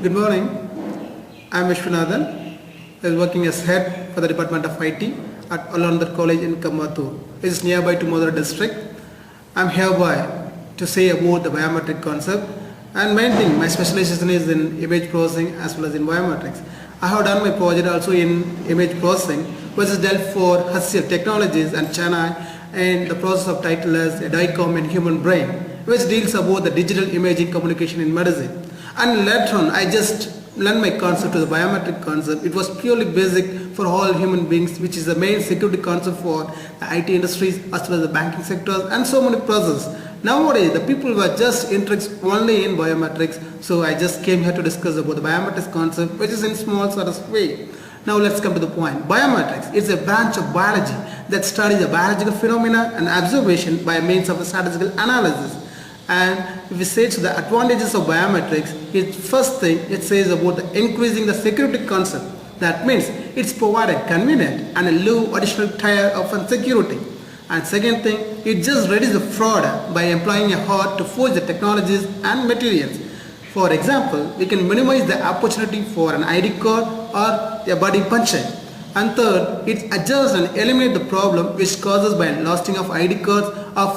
Good morning. I am Viswanathan. I was working as head for the Department of IT at Alandar College in Kamathu, which is nearby to Madura district. I am hereby to say about the biometric concept, and main thing, my specialization is in image processing as well as in biometrics. I have done my project also in image processing, which is dealt for HCL Technologies and Chennai, and the process of title as a DICOM in human brain, which deals about the digital imaging communication in medicine. And later on, I just learned my concept to the biometric concept. It was purely basic for all human beings, which is the main security concept for the IT industries as well as the banking sectors and so many processes. Nowadays, the people were just interested only in biometrics, so I just came here to discuss about the biometrics concept, which is in small sort of way. Now let's come to the point. Biometrics is a branch of biology that studies the biological phenomena and observation by means of a statistical analysis. And if we say to the advantages of biometrics, first thing it says about the increasing the security concept. That means it's provided convenient and a low additional tier of security. And second thing, it just reduces the fraud by employing a hard to forge the technologies and materials. For example, we can minimize the opportunity for an ID card or a body punching. And third, it adjusts and eliminates the problem which causes by losing of ID cards or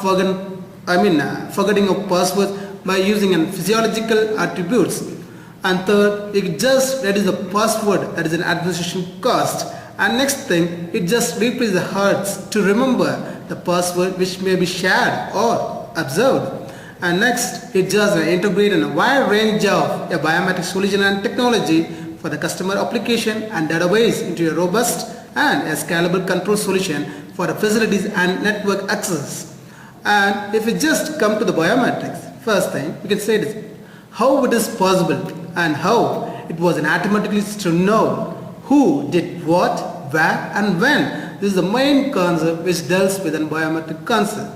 forgetting of passwords by using physiological attributes. And third, it just reduces the password, that is an administration cost. And next thing, it just replaces the hearts to remember the password which may be shared or observed. And next, it just integrates a wide range of a biometric solution and technology for the customer application and database into a robust and a scalable control solution for the facilities and network access. And if we just come to the biometrics, first thing we can say this, how it is possible and how it was automatically to know who did what, where and when. This is the main concept which deals with a biometric concept.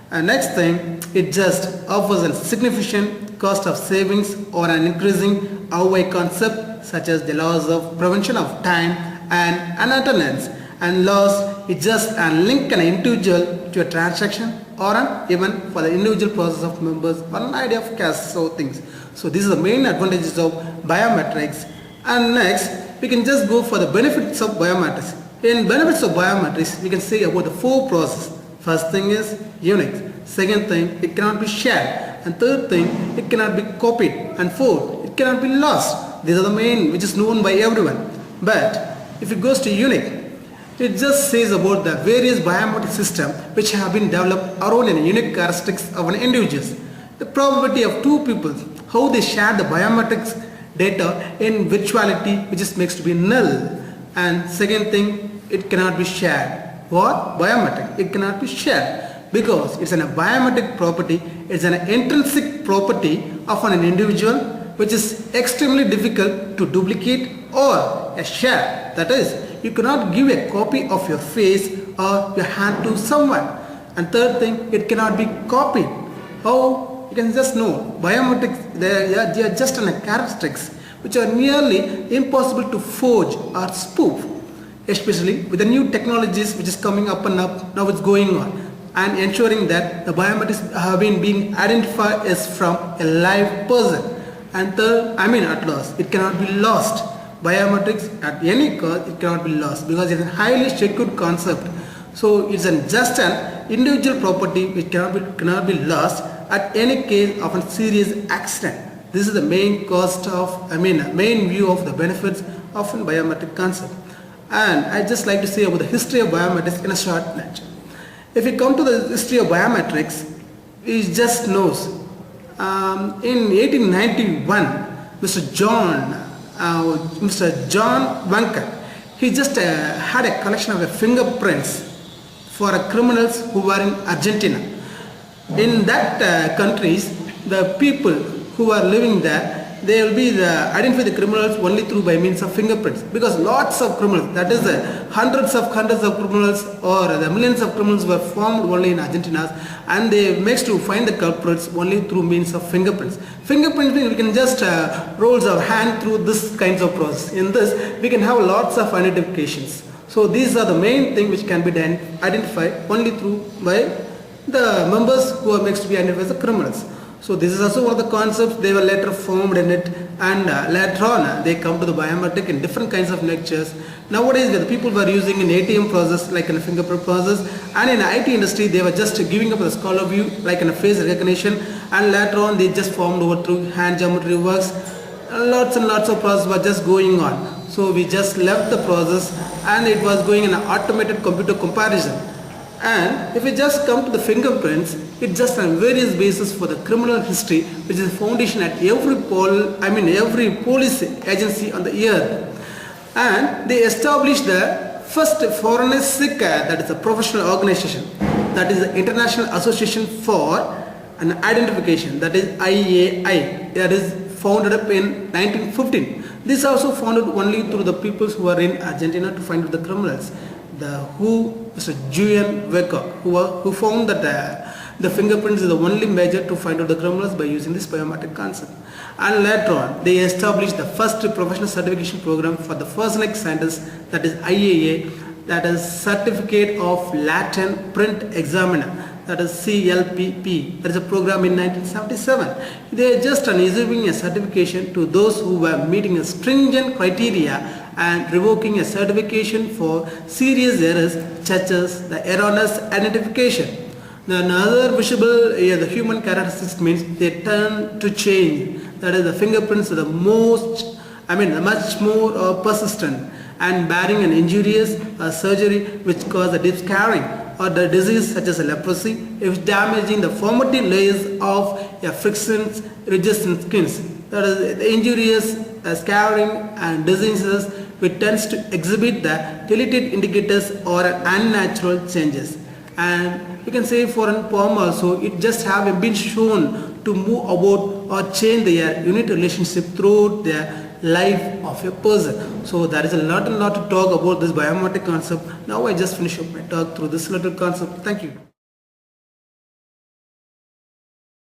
And next thing, it just offers a significant cost of savings or an increasing ROI concept such as the loss of prevention of time and unattendance and loss. It just link an individual to a transaction or even for the individual process of members or an idea of cash so things. So these are the main advantages of biometrics. And next, we can just go for the benefits of biometrics. In benefits of biometrics, we can say about the four processes. First thing is unique. Second thing, it cannot be shared. And third thing, it cannot be copied. And fourth, it cannot be lost. These are the main which is known by everyone. But if it goes to unique, it just says about the various biometric systems which have been developed around a unique characteristics of an individual. The probability of two people, how they share the biometrics data in virtuality, which is makes to be null. And second thing, it cannot be shared. What? Biometric. It cannot be shared because it's a biometric property. It's an intrinsic property of an individual which is extremely difficult to duplicate or share. That is, you cannot give a copy of your face or your hand to someone. And third thing, it cannot be copied. How? You can just know. Biometrics, they are just characteristics which are nearly impossible to forge or spoof, especially with the new technologies which is coming up and up, now it's going on, and ensuring that the biometrics have been being identified as from a live person. And third, at last, it cannot be lost. Biometrics at any cost, it cannot be lost because it's a highly secured concept. So it's just an individual property which cannot be lost at any case of a serious accident. This is the main cost of, main view of the benefits of a biometric concept. And I just like to say about the history of biometrics in a short lecture. If we come to the history of biometrics, it just knows. In 1891, Mr. John Wanker, he just had a collection of fingerprints for criminals who were in Argentina. In that countries, the people who are living there, they will be identify the criminals only through by means of fingerprints, because lots of criminals, that is hundreds of criminals or the millions of criminals were formed only in Argentina, and they makes to find the culprits only through means of fingerprints. Fingerprints, we can just rolls our hand through this kinds of process. In this, we can have lots of identifications. So these are the main thing which can be identified only through by the members who are mixed to be identified as the criminals. So this is also one of the concepts they were later formed in it, and later on they come to the biometric in different kinds of lectures. Nowadays the people were using an ATM process like in a fingerprint process, and in the IT industry they were just giving up the scholar view like in a face recognition, and later on they just formed over through hand geometry works. Lots and lots of processes were just going on. So we just left the process and it was going in an automated computer comparison. And if we just come to the fingerprints, it's just on various basis for the criminal history, which is a foundation at every every police agency on the earth. And they established the first forensic, that is a professional organization, that is the International Association for an Identification, that is IAI, that is founded up in 1915. This also founded only through the peoples who are in Argentina to find out the criminals. Mr. Julian Wecker, who found that the fingerprints is the only measure to find out the criminals by using this biometric concept. And later on, they established the first professional certification program for the forensic scientists, that is IAA, that is Certificate of Latent Print Examiner, that is CLPP. That is a program in 1977. They are just issuing a certification to those who were meeting a stringent criteria and revoking a certification for serious errors such as the erroneous identification. Another visible the human characteristics means they turn to change. That is, the fingerprints are the much more persistent and bearing an injurious surgery which cause a deep scarring, or the disease such as leprosy, if damaging the formative layers of friction resistant skins. That is, the injurious scarring and diseases which tends to exhibit the deleted indicators or unnatural changes. And you can say for a palm also, it just have been shown to move about or change their unit relationship throughout their life of a person. So there is a lot to talk about this biometric concept. Now I just finish up my talk through this little concept. Thank you.